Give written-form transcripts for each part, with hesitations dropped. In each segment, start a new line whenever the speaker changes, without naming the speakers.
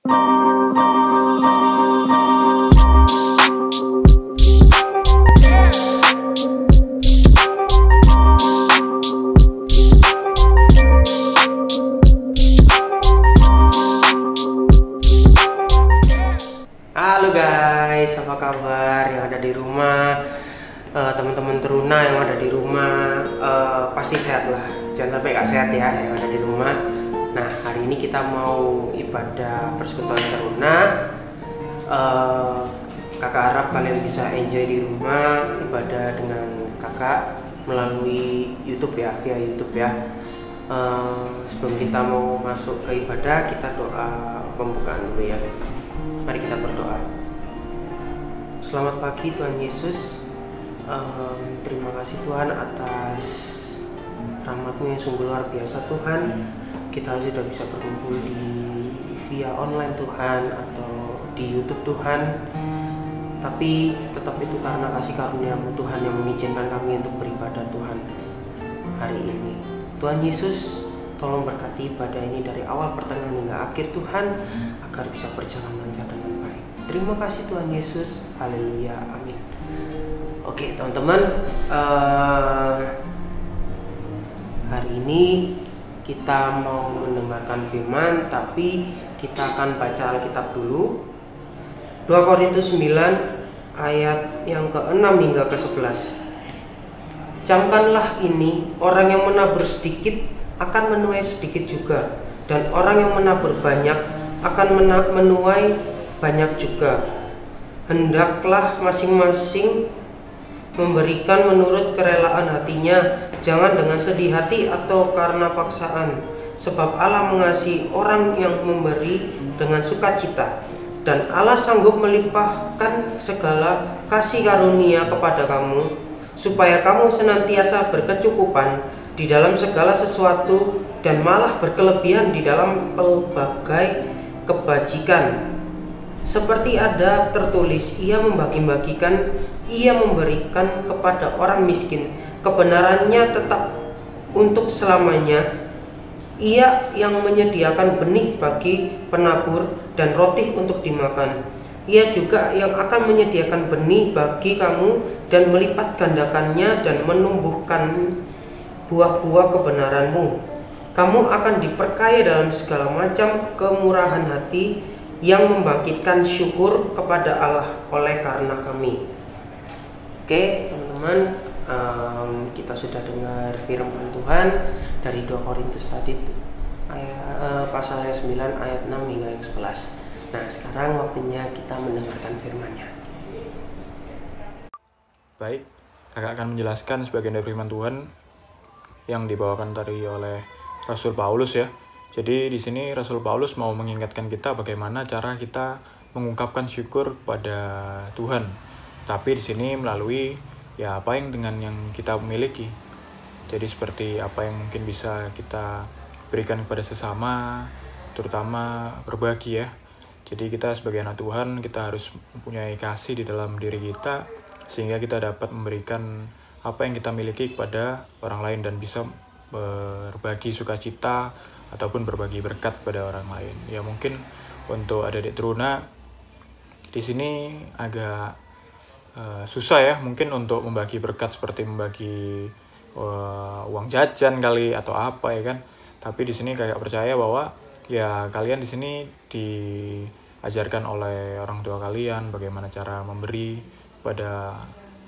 Halo guys, apa kabar yang ada di rumah? Teman-teman teruna yang ada di rumah pasti sehat lah. Jangan sampai gak sehat ya yang ada di rumah. Nah, hari ini kita mau ibadah persekutuan teruna. Kakak harap kalian bisa enjoy di rumah ibadah dengan kakak melalui YouTube ya, via YouTube ya. Sebelum kita mau masuk ke ibadah, kita doa pembukaan dulu ya. Mari kita berdoa. Selamat pagi Tuhan Yesus. Terima kasih Tuhan atas rahmat-Mu yang sungguh luar biasa Tuhan. Kita sudah bisa berkumpul via online Tuhan atau di YouTube Tuhan. Tapi tetap itu karena kasih karunia-Mu Tuhan yang mengizinkan kami untuk beribadah Tuhan hari ini. Tuhan Yesus, tolong berkati ibadah ini dari awal, pertengahan hingga akhir Tuhan, agar bisa berjalan lancar dengan baik. Terima kasih Tuhan Yesus. Haleluya. Amin. Oke teman-teman, hari ini kita mau mendengarkan firman, tapi kita akan baca Alkitab dulu. 2 Korintus 9 ayat yang ke-6 hingga ke-11. Camkanlah ini, orang yang menabur sedikit akan menuai sedikit juga, dan orang yang menabur banyak akan menuai banyak juga. Hendaklah masing-masing memberikan menurut kerelaan hatinya, jangan dengan sedih hati atau karena paksaan, sebab Allah mengasihi orang yang memberi dengan sukacita, dan Allah sanggup melimpahkan segala kasih karunia kepada kamu, supaya kamu senantiasa berkecukupan di dalam segala sesuatu dan malah berkelebihan di dalam pelbagai kebajikan. Seperti ada tertulis, ia membagi-bagikan, ia memberikan kepada orang miskin, kebenarannya tetap untuk selamanya. Ia yang menyediakan benih bagi penabur dan roti untuk dimakan. Ia juga yang akan menyediakan benih bagi kamu dan melipat gandakannya dan menumbuhkan buah-buah kebenaranmu. Kamu akan diperkaya dalam segala macam kemurahan hati yang membangkitkan syukur kepada Allah oleh karena kami. Oke teman-teman, kita sudah dengar firman Tuhan dari 2 Korintus tadi, pasal 9 ayat 6 hingga 11. Nah, sekarang waktunya kita mendengarkan firman-Nya.
Baik, kakak akan menjelaskan sebagian dari firman Tuhan yang dibawakan tadi oleh Rasul Paulus ya. Jadi di sini Rasul Paulus mau mengingatkan kita bagaimana cara kita mengungkapkan syukur kepada Tuhan. Tapi di sini melalui ya apa yang dengan yang kita miliki. Jadi seperti apa yang mungkin bisa kita berikan kepada sesama, terutama berbagi ya. Jadi kita sebagai anak Tuhan, kita harus mempunyai kasih di dalam diri kita, sehingga kita dapat memberikan apa yang kita miliki kepada orang lain dan bisa berbagi sukacita ataupun berbagi berkat pada orang lain. Ya mungkin untuk adik-adik teruna di sini agak susah ya, mungkin untuk membagi berkat seperti membagi uang jajan kali atau apa ya kan. Tapi di sini kayak percaya bahwa ya kalian di sini diajarkan oleh orang tua kalian bagaimana cara memberi kepada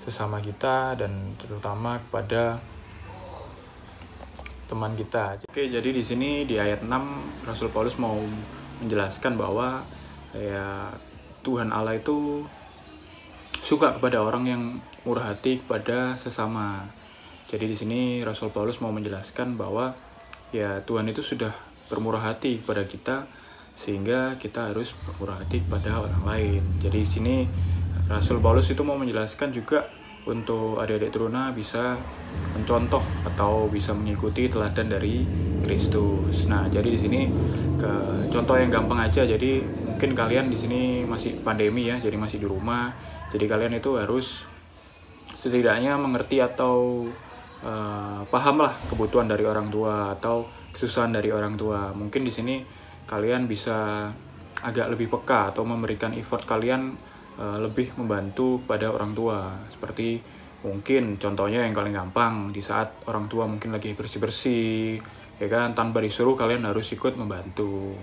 sesama kita dan terutama kepada teman kita. Oke, jadi di sini di ayat 6 Rasul Paulus mau menjelaskan bahwa ya Tuhan Allah itu suka kepada orang yang murah hati kepada sesama. Jadi di sini Rasul Paulus mau menjelaskan bahwa ya Tuhan itu sudah bermurah hati kepada kita, sehingga kita harus bermurah hati kepada orang lain. Jadi di sini Rasul Paulus itu mau menjelaskan juga untuk adik-adik teruna bisa mencontoh atau bisa mengikuti teladan dari Kristus. Nah, jadi di sini contoh yang gampang aja. Jadi mungkin kalian di sini masih pandemi ya, jadi masih di rumah. Jadi kalian itu harus setidaknya mengerti atau pahamlah kebutuhan dari orang tua atau kesusahan dari orang tua. Mungkin di sini kalian bisa agak lebih peka atau memberikan effort kalian lebih membantu pada orang tua. Seperti mungkin contohnya yang paling gampang, di saat orang tua mungkin lagi bersih-bersih, ya kan, tanpa disuruh kalian harus ikut membantu.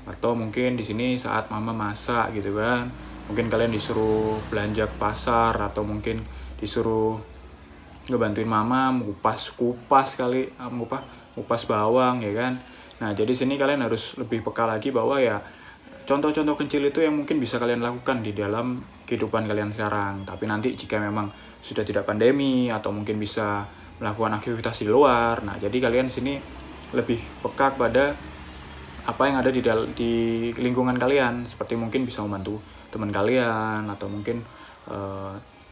Atau mungkin di sini saat mama masak gitu kan, mungkin kalian disuruh belanja ke pasar, atau mungkin disuruh ngebantuin mama mengupas bawang, ya kan. Nah, jadi sini kalian harus lebih peka lagi bahwa ya contoh-contoh kecil itu yang mungkin bisa kalian lakukan di dalam kehidupan kalian sekarang. Tapi nanti jika memang sudah tidak pandemi atau mungkin bisa melakukan aktivitas di luar, nah jadi kalian sini lebih peka pada apa yang ada di lingkungan kalian. Seperti mungkin bisa membantu teman kalian, atau mungkin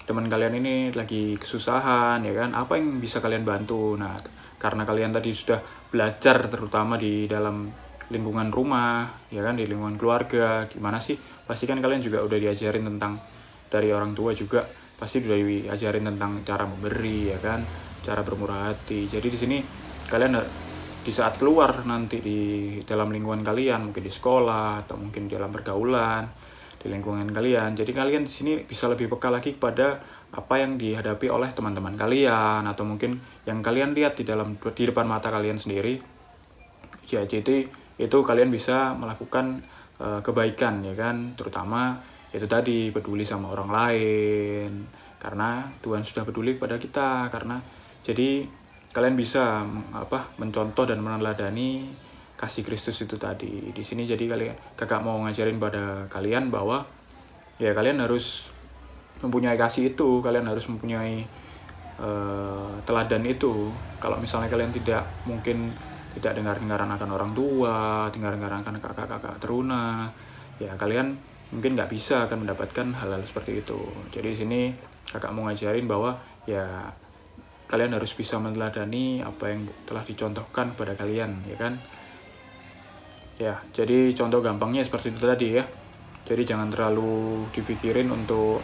teman kalian ini lagi kesusahan, ya kan, apa yang bisa kalian bantu. Nah, karena kalian tadi sudah belajar terutama di dalam lingkungan rumah, ya kan, di lingkungan keluarga, gimana sih, pasti kan kalian juga udah diajarin tentang, dari orang tua juga pasti udah diajarin tentang cara memberi, ya kan, cara bermurah hati. Jadi di sini kalian di saat keluar nanti di dalam lingkungan kalian, mungkin di sekolah atau mungkin di dalam pergaulan di lingkungan kalian, jadi kalian di sini bisa lebih peka lagi kepada apa yang dihadapi oleh teman-teman kalian, atau mungkin yang kalian lihat di depan mata kalian sendiri. Ya, jadi itu kalian bisa melakukan kebaikan, ya kan, terutama itu tadi peduli sama orang lain, karena Tuhan sudah peduli kepada kita. Karena jadi kalian bisa mencontoh dan meneladani kasih Kristus itu tadi. Di sini jadi kakak mau ngajarin pada kalian bahwa ya kalian harus mempunyai kasih itu, kalian harus mempunyai teladan itu. Kalau misalnya kalian tidak dengar-dengaran akan orang tua, dengar-dengaran akan kakak-kakak teruna, ya kalian mungkin nggak bisa akan mendapatkan hal-hal seperti itu. Jadi di sini kakak mau ngajarin bahwa ya kalian harus bisa meneladani apa yang telah dicontohkan kepada kalian, ya kan. Ya, jadi contoh gampangnya seperti itu tadi ya. Jadi jangan terlalu dipikirin untuk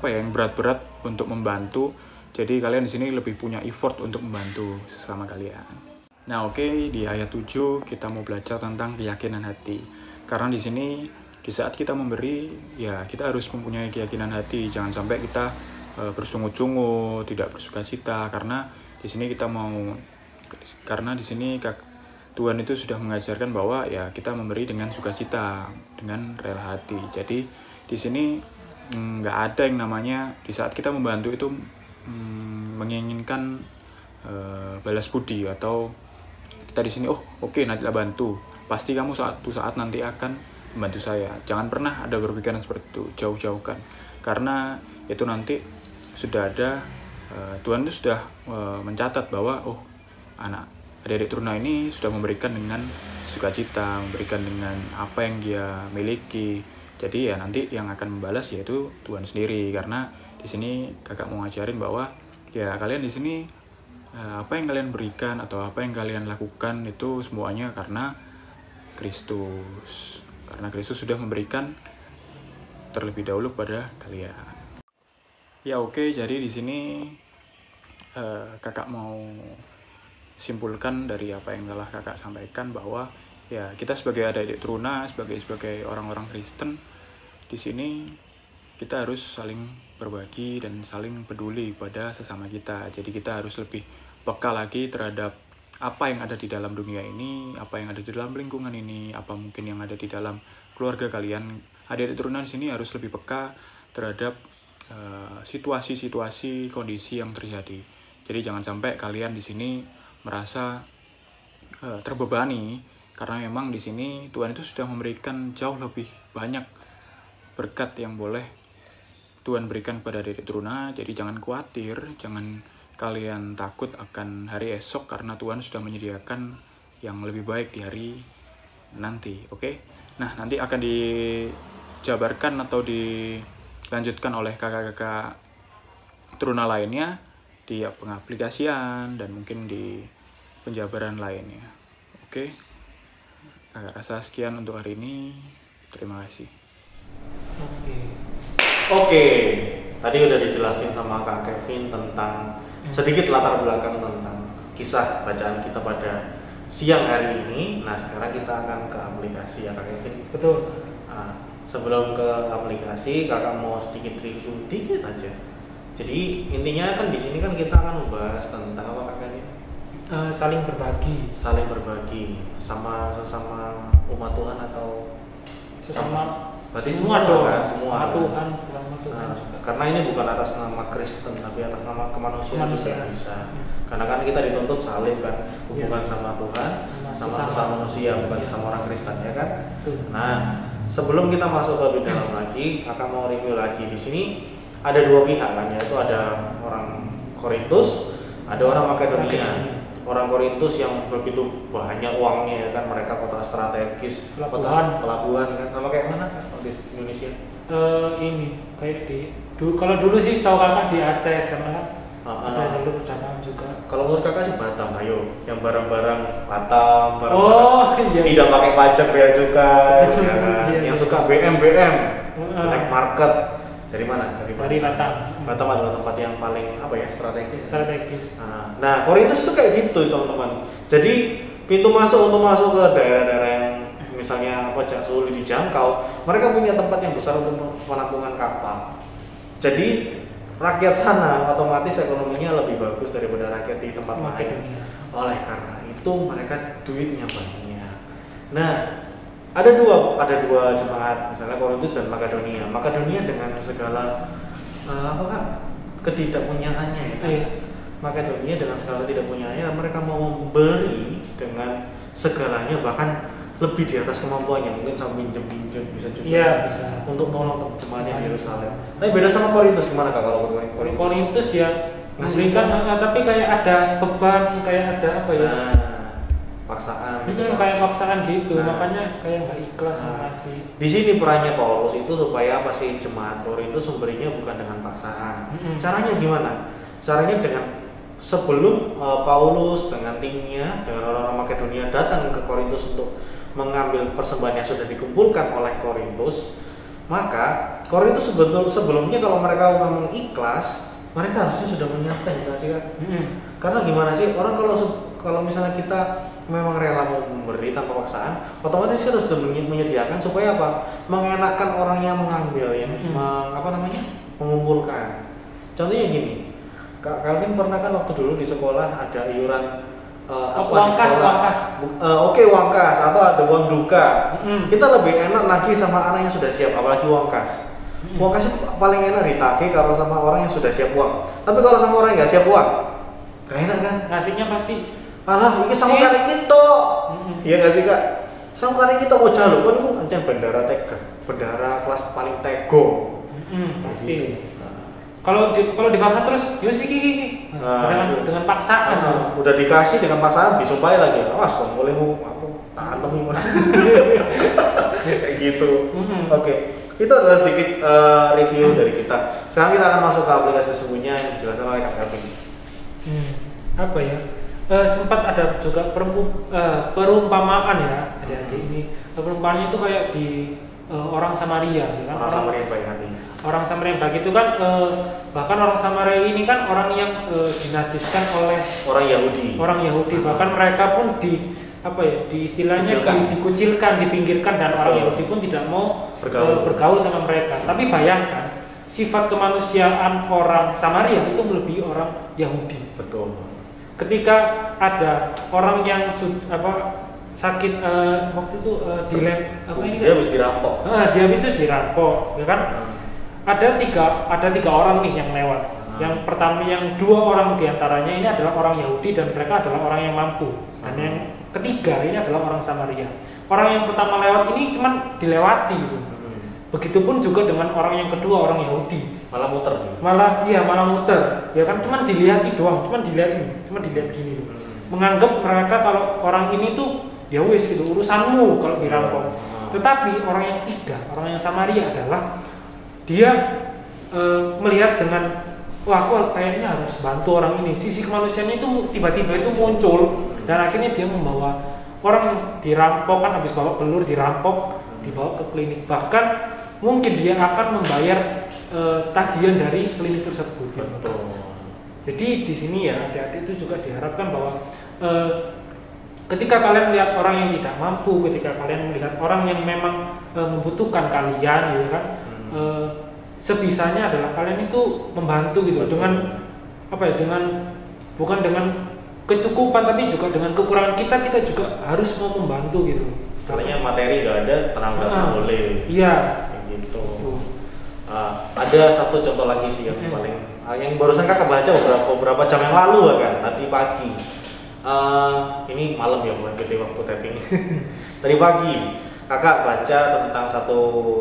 yang berat-berat untuk membantu. Jadi kalian di sini lebih punya effort untuk membantu sesama kalian. Nah, oke, di ayat 7 kita mau belajar tentang keyakinan hati. Karena di sini di saat kita memberi, ya kita harus mempunyai keyakinan hati. Jangan sampai kita bersungut-sungut, tidak bersukacita, karena di sini Tuhan itu sudah mengajarkan bahwa ya kita memberi dengan sukacita, dengan rela hati. Jadi di sini nggak ada yang namanya di saat kita membantu itu menginginkan balas budi, atau kita di sini oke, nanti lah bantu, pasti kamu suatu saat nanti akan membantu saya. Jangan pernah ada berpikiran seperti itu, jauh-jauhkan, karena itu nanti sudah ada Tuhan itu sudah mencatat bahwa adik-adik teruna ini sudah memberikan dengan sukacita, memberikan dengan apa yang dia miliki. Jadi ya nanti yang akan membalas yaitu Tuhan sendiri. Karena di sini kakak mau ngajarin bahwa ya kalian di sini apa yang kalian berikan atau apa yang kalian lakukan itu semuanya karena Kristus. Karena Kristus sudah memberikan terlebih dahulu pada kalian. Ya oke, jadi di sini kakak mau simpulkan dari apa yang telah kakak sampaikan bahwa ya kita sebagai adik-adik teruna, sebagai orang-orang Kristen di sini kita harus saling berbagi dan saling peduli pada sesama kita. Jadi kita harus lebih peka lagi terhadap apa yang ada di dalam dunia ini, apa yang ada di dalam lingkungan ini, apa mungkin yang ada di dalam keluarga kaliyan. Adik-adik teruna di sini harus lebih peka terhadap situasi-situasi, kondisi yang terjadi. Jadi jangan sampai kalian di sini merasa terbebani, karena memang di sini Tuhan itu sudah memberikan jauh lebih banyak berkat yang boleh Tuhan berikan kepada adik teruna. Jadi jangan khawatir, jangan kalian takut akan hari esok, karena Tuhan sudah menyediakan yang lebih baik di hari nanti. Oke? Nah, nanti akan dijabarkan atau dilanjutkan oleh kakak-kakak teruna lainnya di pengaplikasian dan mungkin di penjabaran lainnya. Oke, kakak rasa sekian untuk hari ini. Terima kasih.
Oke, tadi udah dijelasin sama Kak Kevin tentang sedikit latar belakang tentang kisah bacaan kita pada siang hari ini. Nah sekarang kita akan ke aplikasi ya Kak Kevin.
Betul.
Nah, sebelum ke aplikasi, kakak mau sedikit review dikit aja. Jadi intinya kan di sini kan kita akan membahas tentang apa Kak Kevin?
Saling berbagi.
Saling berbagi sama sesama umat Tuhan atau
Sesama.
berarti
semua
semua
dong.
kan, semua.
Tuhan, bukan Tuhan.
Karena ini bukan atas nama Kristen tapi atas nama kemanusiaan juga bisa. Karena kan kita dituntut salib kan, hubungan sama Tuhan, sama sesama manusia, bukan sama orang Kristen ya kan. Nah, sebelum kita masuk lebih dalam lagi, akan mau review lagi di sini ada dua pihak kan, yaitu ada orang Korintus, ada orang Makedonia. Orang Korintus yang begitu banyak uangnya ya kan, mereka kota strategis, kota pelabuhan kan, sama kayak mana kan di Indonesia?
Ini kayak kalau dulu sih setahu kakak di Aceh karena ada jalur perdagangan juga.
Kalau menurut kakak sih Batam, ayo, yang barang-barang Batam,
Iya.
tidak pakai pajak bea cukai, ya kan? Yang suka BM, black market, dari mana?
Dari Batam.
Batam adalah tempat yang paling apa ya, strategis. Nah, Korintus itu kayak gitu teman-teman. Jadi pintu masuk untuk masuk ke daerah-daerah yang misalnya sulit dijangkau, mereka punya tempat yang besar untuk penampungan kapal. Jadi rakyat sana otomatis ekonominya lebih bagus daripada rakyat di tempat lain. Oleh karena itu mereka duitnya banyak. Nah, ada dua jemaat, misalnya Korintus dan Makedonia. Makedonia dengan segala ketidakpunyaannya ya kan. Makedonia dengan segala ketidakpunyaannya, mereka mau memberi dengan segalanya, bahkan lebih di atas kemampuannya, mungkin sambil pinjam bisa juga.
Iya, bisa.
Untuk nolong jemaatnya di Yerusalem. Tapi beda sama Korintus, gimana Kak kalau Korintus?
Korintus ya memberikan, tapi kayak ada beban, kayak ada apa ya?
Paksaan.
Kayak paksaan gitu, makanya kayak nggak ikhlas ngasih.
Di sini perannya Paulus itu supaya apa sih, jemaat Korintus memberinya bukan dengan paksaan. Caranya gimana? Caranya dengan sebelum Paulus dengan timnya, dengan orang-orang Makedonia datang ke Korintus untuk mengambil persembahan yang sudah dikumpulkan oleh Korintus, maka Korintus sebelumnya kalau mereka memang ikhlas, mereka harusnya sudah menyiapkan ya sih kan? Karena gimana sih, orang kalau misalnya kita memang rela mau memberi tanpa paksaan, otomatis kita sudah menyediakan supaya apa? Mengenakkan orang yang mengambil, yang mengumpulkan. Contohnya gini, Kak Calvin pernah kan waktu dulu di sekolah ada iuran
wangkas.
Wangkas atau ada uang duka. Kita lebih enak nagih sama anak yang sudah siap, apalagi wangkas. Wangkas itu paling enak ditagih kalau sama orang yang sudah siap uang. Tapi kalau sama orang yang nggak siap uang, gak enak kan?
Ngasihnya pasti.
Ini sama kali kita. Iya nggak sih Kak? Sama kali kita mau jalur kan itu ancam bendara kelas paling tego.
Pasti. Kalau dipaksa terus, yo sih gini. Dengan paksaan.
Udah dikasih dengan paksaan disumpahi lagi. Awas kok bolehmu aku tantem gimana. Kayak gitu. Oke. Itu adalah sedikit review dari kita. Sekarang kita akan masuk ke aplikasi sesungguhnya yang dijelaskan oleh Kak Calvin.
Apa ya? Sempat ada juga perumpamaan ya adik-adik ini. Perumpamaannya itu kayak di orang Samaria, ya kan?
Orang Samaria baik hati.
Orang Samaria baik itu kan bahkan orang Samaria ini kan orang yang dinajiskan oleh
orang Yahudi.
Bahkan mereka pun di istilahnya dikucilkan, dipinggirkan, dan orang Yahudi pun tidak mau bergaul sama mereka. Tapi bayangkan sifat kemanusiaan orang Samaria itu melebihi orang Yahudi.
Betul.
Ketika ada orang yang sakit waktu itu dia
habis dirampok.
Dia habis itu dirampok, ya kan? Ada tiga orang nih yang lewat. Yang pertama, yang dua orang diantaranya ini adalah orang Yahudi dan mereka adalah orang yang mampu. Dan yang ketiga ini adalah orang Samaria. Orang yang pertama lewat ini cuman dilewati gitu. Begitupun juga dengan orang yang kedua, orang Yahudi.
Malah muter.
Malah muter. Ya kan, cuman dilihat doang, cuman dilihat gini loh. Menganggap mereka kalau orang ini tuh ya wis gitu, urusanmu kalau dirampok. Tetapi orang yang ketiga, orang yang Samaria adalah dia melihat dengan aku kayaknya harus bantu orang ini. Sisi kemanusiaan itu tiba-tiba itu muncul dan akhirnya dia membawa orang yang dirampok, kan habis bawa pelur dirampok, dibawa ke klinik. Bahkan mungkin dia akan membayar tagihan dari klinik tersebut.
Betul.
Jadi di sini ya adik-adik itu juga diharapkan bahwa ketika kalian melihat orang yang tidak mampu, ketika kalian melihat orang yang memang membutuhkan kalian, gitu kan, sebisanya adalah kalian itu membantu gitu dengan apa ya, dengan bukan dengan kecukupan tapi juga dengan kekurangan kita juga harus mau membantu gitu.
Istilahnya materi nggak ada, tenaga nggak boleh.
Iya.
Kayak gitu. Ada satu contoh lagi sih yang paling yang barusan kakak baca beberapa jam yang lalu kan, tadi pagi. Ini malam ya, mulai gede waktu tapping. Tadi pagi kakak baca tentang satu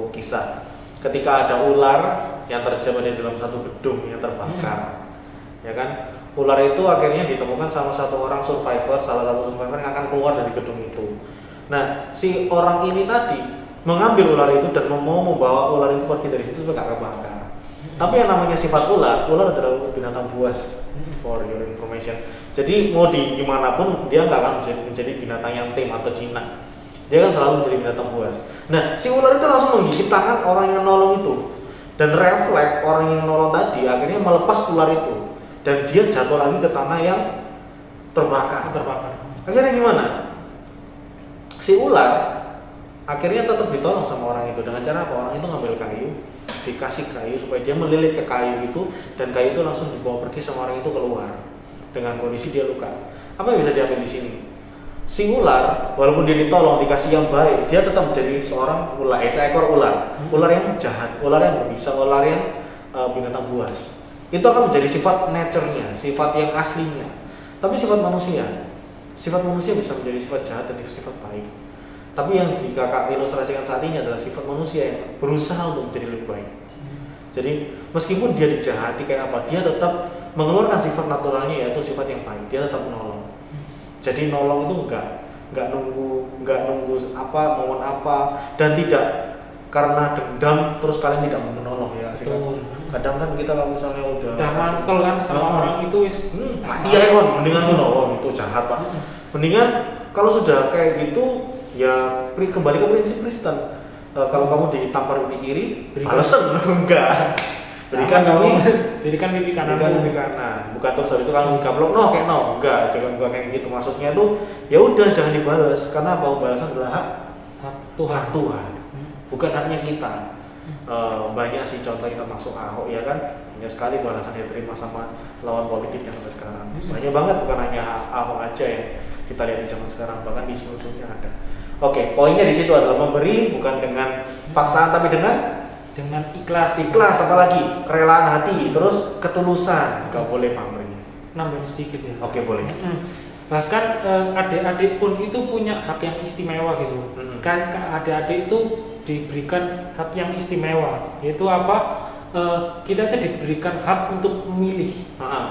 kisah ketika ada ular yang terjebak di dalam satu gedung yang terbakar, ya kan? Ular itu akhirnya ditemukan sama satu orang survivor, salah satu survivor yang akan keluar dari gedung itu. Nah, si orang ini tadi mengambil ular itu dan mau membawa ular itu pergi dari situ supaya nggak kebakar. Tapi yang namanya sifat ular adalah binatang buas. For your information. Jadi mau di gimana pun dia nggak akan menjadi binatang yang tame atau jinak. Dia kan selalu menjadi binatang buas. Nah, si ular itu langsung menggigit tangan orang yang nolong itu. Dan refleks orang yang nolong tadi akhirnya melepas ular itu. Dan dia jatuh lagi ke tanah yang terbakar. Akhirnya gimana? Si ular akhirnya tetap ditolong sama orang itu dengan cara apa? Orang itu ngambil kayu, dikasih kayu supaya dia melilit ke kayu itu, dan kayu itu langsung dibawa pergi sama orang itu keluar dengan kondisi dia luka. Apa yang bisa diambil di sini? Si ular walaupun dia ditolong, dikasih yang baik, dia tetap menjadi seekor ular yang jahat, ular yang berbisa, ular yang binatang buas. Itu akan menjadi sifat nature-nya, sifat yang aslinya. Tapi sifat manusia bisa menjadi sifat jahat dan sifat baik. Tapi yang jika Kak ilustrasikan saat ini adalah sifat manusia yang berusaha untuk menjadi lebih baik. Jadi meskipun dia dijahati kayak apa, dia tetap mengeluarkan sifat naturalnya, yaitu sifat yang baik. Dia tetap menolong. Jadi nolong itu enggak nunggu apa momen apa, dan tidak karena dendam terus kalian tidak mau menolong ya. Kadang kan kita kalau misalnya udah
mantel kan sama orang itu
mati ya kon, mendingan menolong, itu jahat Pak. Mendingan kalau sudah kayak gitu ya kembali ke prinsip Kristen. Kalau kamu ditampar pipi kiri, balesan enggak. Berikan
pipi kanan.
Bukan terus habis itu kamu gablok kayak enggak, jangan kayak gitu. Maksudnya tuh ya udah jangan dibalas, karena mau balasan adalah hak Tuhan. Bukan haknya kita. Banyak sih contohnya termasuk Ahok ya kan, banyak sekali balasan yang diterima sama lawan politiknya sampai sekarang. Banyak banget, bukan hanya Ahok aja ya, kita lihat di zaman sekarang, bahkan di sebelumnya ada. Oke, poinnya di situ adalah memberi bukan dengan paksaan tapi dengan
ikhlas,
apalagi kerelaan hati, terus ketulusan. Gak boleh pamrih.
Nambahin sedikit ya.
Oke, boleh.
Bahkan adik-adik pun itu punya hak yang istimewa gitu. Adik-adik itu diberikan hak yang istimewa, yaitu apa? Kita itu diberikan hak untuk memilih.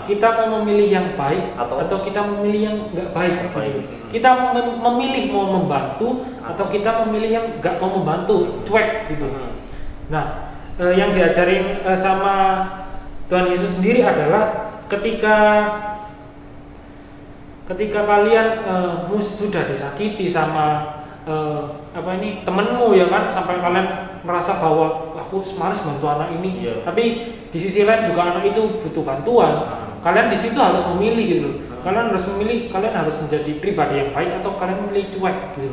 Kita mau memilih yang baik atau kita memilih yang nggak baik. Kita memilih mau membantu atau kita memilih yang nggak mau membantu, cuek gitu. Nah, yang diajarin sama Tuhan Yesus sendiri adalah ketika kalian sudah disakiti sama temenmu ya kan, sampai kalian merasa bahwa aku harus bantu anak ini, tapi di sisi lain juga anak itu butuh bantuan. Kalian di situ harus memilih gitu. Kalian harus memilih, kalian harus menjadi pribadi yang baik atau kalian memilih cuek gitu.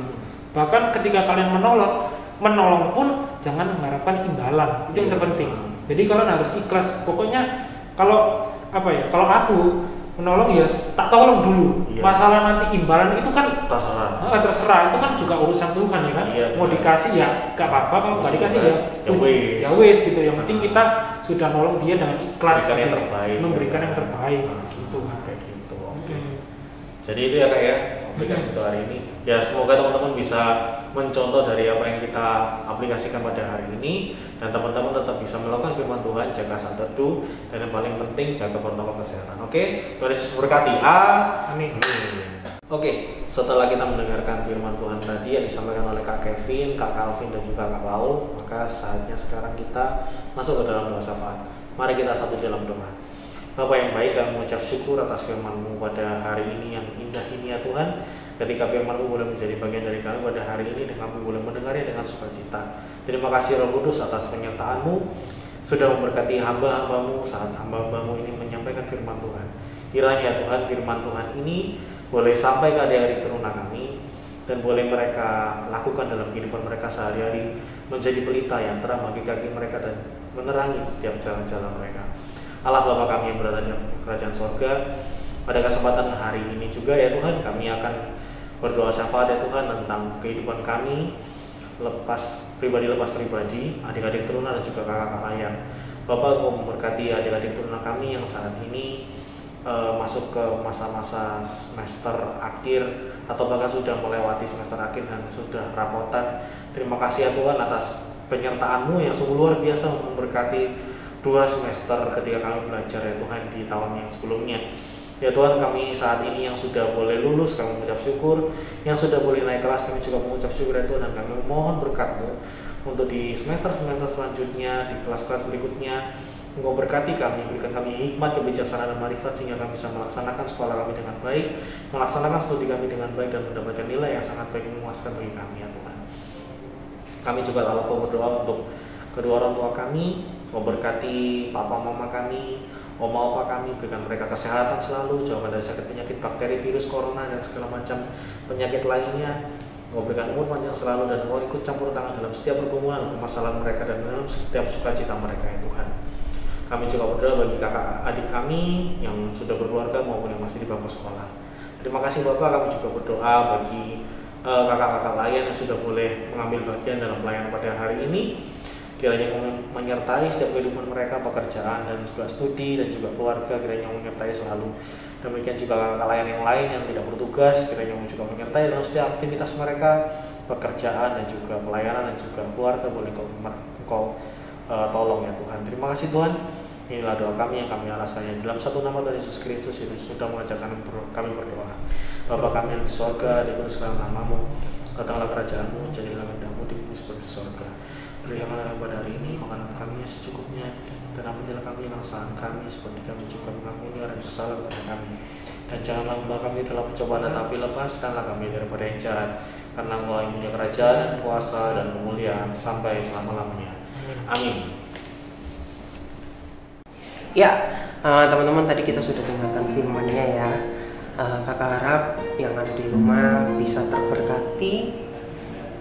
Bahkan ketika kalian menolong pun jangan mengharapkan imbalan, itu yang terpenting. Jadi kalian harus ikhlas. Pokoknya kalau aku menolong ya tak tolong dulu. Masalah nanti imbalan itu kan terserah. Itu kan juga urusan Tuhan ya kan. Mau dikasih ya gak apa-apa, kalau nggak dikasih ya wes gitu. Yang penting kita sudah nolong dia dengan ikhlas, memberikan yang terbaik gitu kan.
Kayak gitu. Jadi itu ya Kak ya, aplikasi untuk hari ini. Ya semoga teman-teman bisa mencontoh dari apa yang kita aplikasikan pada hari ini, dan teman-teman tetap bisa melakukan firman Tuhan, jaga saat teduh, dan yang paling penting jaga protokol kesehatan. Oke, Tuhan Yesus berkati. Amin. Oke, setelah kita mendengarkan firman Tuhan tadi yang disampaikan oleh Kak Kevin, Kak Calvin, dan juga Kak Paul, maka saatnya sekarang kita masuk ke dalam doa syafaat. Mari kita satu dalam doa. Bapa yang baik, kami mengucap syukur atas firman-Mu pada hari ini yang indah ini ya Tuhan. Ketika firman-Mu boleh menjadi bagian dari kami pada hari ini, dan kami boleh mendengarnya dengan sukacita. Terima kasih Roh Kudus atas penyertaan-Mu sudah memberkati hamba-hamba-Mu saat hamba-hamba-Mu ini menyampaikan firman Tuhan. Kiranya Tuhan firman Tuhan ini boleh sampai ke adik-adik turunan kami, dan boleh mereka lakukan dalam kehidupan mereka sehari-hari, menjadi pelita yang terang bagi kaki mereka dan menerangi setiap jalan-jalan mereka. Allah Bapa kami yang berada di kerajaan sorga, pada kesempatan hari ini juga ya Tuhan, kami akan berdoa syafaat ya Tuhan tentang kehidupan kami, lepas pribadi, adik-adik turunan dan juga kakak-kakak layan. Bapak, Engkau memberkati adik-adik turunan kami yang saat ini masuk ke masa-masa semester akhir atau bahkan sudah melewati semester akhir dan sudah rapotan. Terima kasih ya Tuhan atas penyertaan-Mu yang sungguh luar biasa memberkati 2 semester ketika kami belajar ya Tuhan di tahun yang sebelumnya. Ya Tuhan, kami saat ini yang sudah boleh lulus, kami mengucap syukur. Yang sudah boleh naik kelas, kami juga mengucap syukur ya Tuhan. Dan kami mohon berkat-Mu untuk di semester-semester selanjutnya, di kelas-kelas berikutnya. Engkau berkati kami, berikan kami hikmat, kebijaksanaan, dan marifat sehingga kami bisa melaksanakan sekolah kami dengan baik, melaksanakan studi kami dengan baik, dan mendapatkan nilai yang sangat baik memuaskan bagi kami ya Tuhan. Kami juga lalu berdoa untuk kedua orang tua kami, Engkau berkati papa mama kami, oma opa kami, berikan mereka kesehatan selalu, jauhkan dari sakit penyakit, bakteri, virus, corona, dan segala macam penyakit lainnya. Engkau berikan umur panjang selalu, dan Engkau ikut campur tangan dalam setiap pergumulan, permasalahan mereka, dan dalam setiap sukacita mereka ya Tuhan. Kami juga berdoa bagi kakak adik kami yang sudah berkeluarga maupun yang masih di bangku sekolah. Terima kasih Bapak. Kami juga berdoa bagi kakak-kakak layan yang sudah boleh mengambil bagian dalam pelayanan pada hari ini. Kiranya kami menyertai setiap kehidupan mereka, pekerjaan dan juga studi dan juga keluarga, kiranya menyertai selalu. Demikian juga kakak layan yang lain yang tidak bertugas, kiranya juga menyertai dalam setiap aktivitas mereka, pekerjaan dan juga pelayanan dan juga keluarga, boleh Engkau tolong ya Tuhan. Terima kasih Tuhan. Inilah doa kami yang kami alaskannya dalam satu nama Tuhan Yesus Kristus itu sudah mengajarkan kami berdoa. Bapa kami yang di sorga, dikuduskanlah namamu, datanglah kerajaan-Mu, jadilah kehendak-Mu di bumi seperti di sorga. Berikanlah kami pada hari ini makanan kami yang secukupnya, dan ampunilah kami kesalahan kami seperti kami juga mengampuni orang yang bersalah kepada kami. Dan janganlah membawa kami dalam pencobaan, tetapi lepaskanlah kami daripada yang jahat, karena Engkau yang punya kerajaan, kuasa dan kemuliaan sampai selama-lamanya. Amin.
Ya, teman-teman, tadi kita sudah dengarkan firman-Nya ya. Kakak harap yang ada di rumah bisa terberkati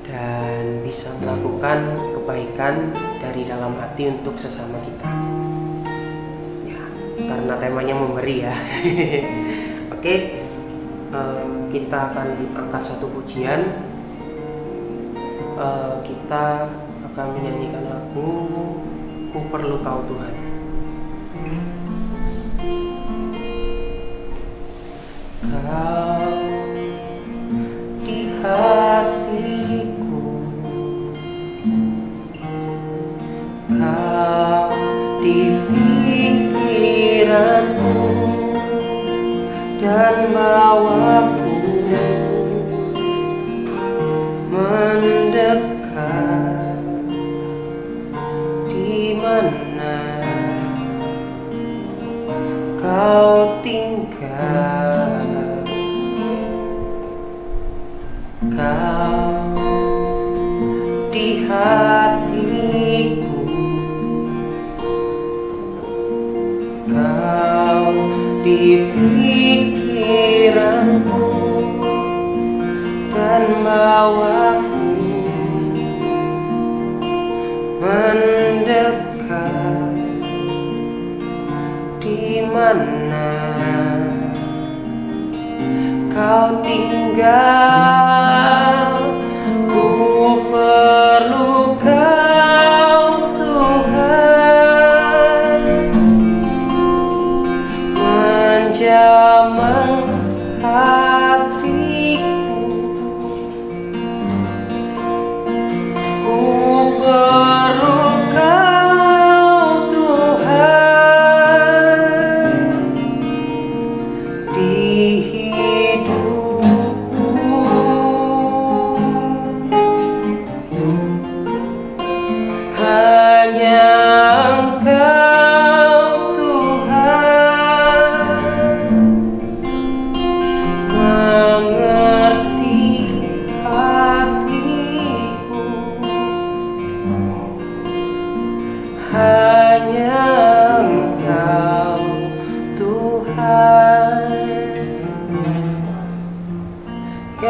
dan bisa melakukan kebaikan dari dalam hati untuk sesama kita. Ya, karena temanya memberi ya. Oke, kita akan angkat satu pujian. Kita akan menyanyikan lagu Ku Perlu Kau Tuhan. Kau di hatiku, Kau di pikiranku, dan bawaku mendekat di mana Kau tinggal. Kau di hatiku, Kau di pikiranku, dan bawaku mendekat di mana Kau tinggal. Ku perlu Kau Tuhan, menjamah hatiku. Ku perlu Kau Tuhan di hidupku.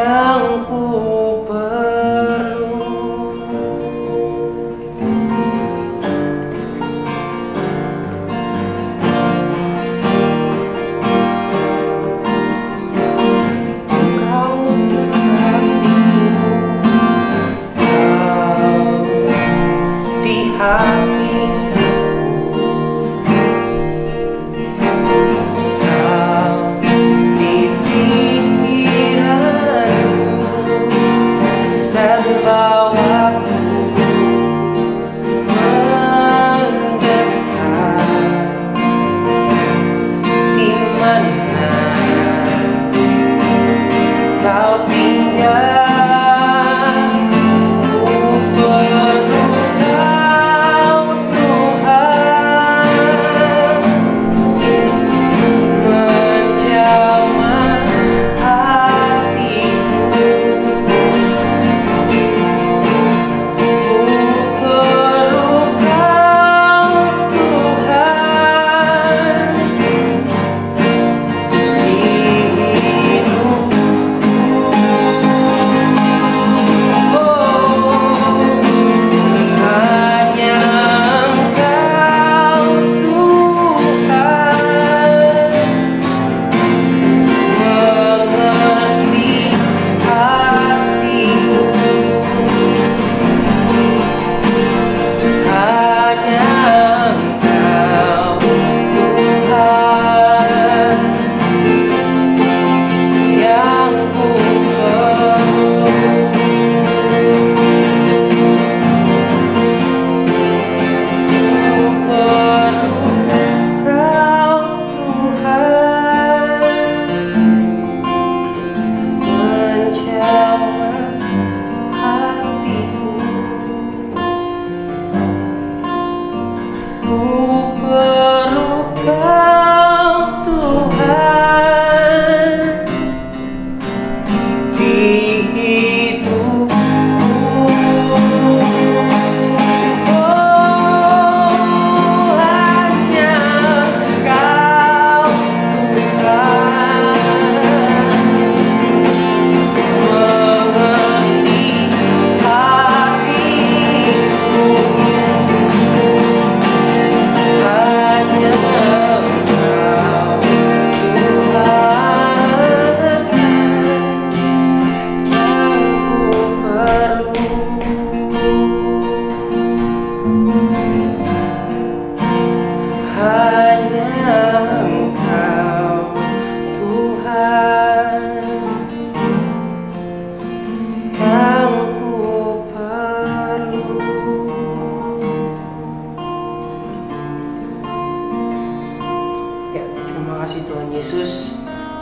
yang ku perlu.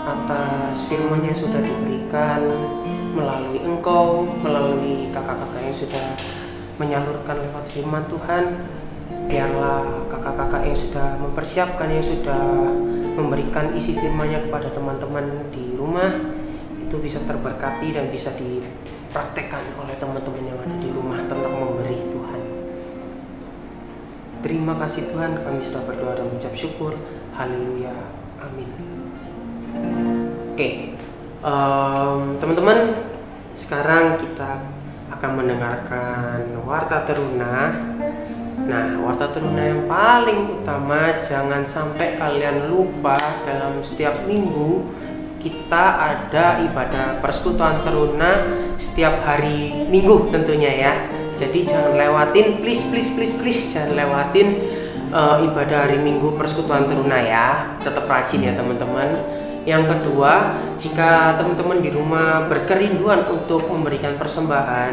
atas firman yang sudah diberikan melalui Engkau, melalui kakak-kakak yang sudah menyalurkan lewat firman Tuhan. Biarlah kakak-kakak yang sudah mempersiapkan, yang sudah memberikan isi firman-Nya kepada teman-teman di rumah, itu bisa terberkati dan bisa dipraktekkan oleh teman-teman yang ada di rumah tentang memberi Tuhan. Terima kasih Tuhan, kami sudah berdoa dan mengucap syukur. Haleluya, amin. Oke, teman-teman, sekarang kita akan mendengarkan Warta Teruna. Nah, Warta Teruna yang paling utama, jangan sampai kalian lupa, dalam setiap minggu kita ada ibadah persekutuan teruna setiap hari Minggu tentunya ya. Jadi jangan lewatin, please jangan lewatin ibadah hari Minggu persekutuan teruna ya. Tetap rajin ya teman-teman. Yang kedua, jika teman-teman di rumah berkerinduan untuk memberikan persembahan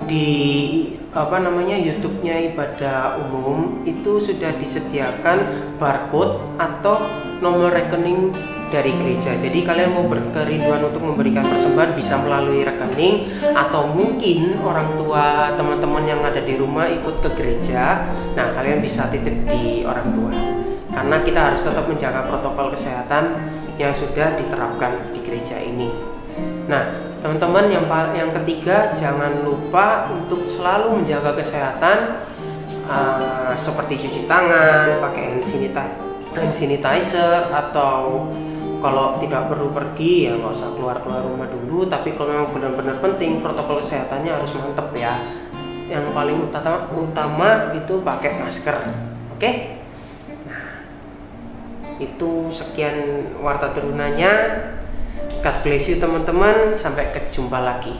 di YouTube-nya ibadah umum, itu sudah disediakan barcode atau nomor rekening dari gereja. Jadi kalian mau berkerinduan untuk memberikan persembahan bisa melalui rekening, atau mungkin orang tua teman-teman yang ada di rumah ikut ke gereja. Nah, kalian bisa titip di orang tua. Karena kita harus tetap menjaga protokol kesehatan yang sudah diterapkan di gereja ini. Nah, teman-teman, yang ketiga, jangan lupa untuk selalu menjaga kesehatan, seperti cuci tangan, pakai hand sanitizer, atau kalau tidak perlu pergi ya nggak usah keluar rumah dulu, tapi kalau memang benar-benar penting protokol kesehatannya harus mantep ya. Yang paling utama itu pakai masker, oke? Nah, itu sekian Warta Terunanya. God bless you teman-teman, sampai ketemu lagi.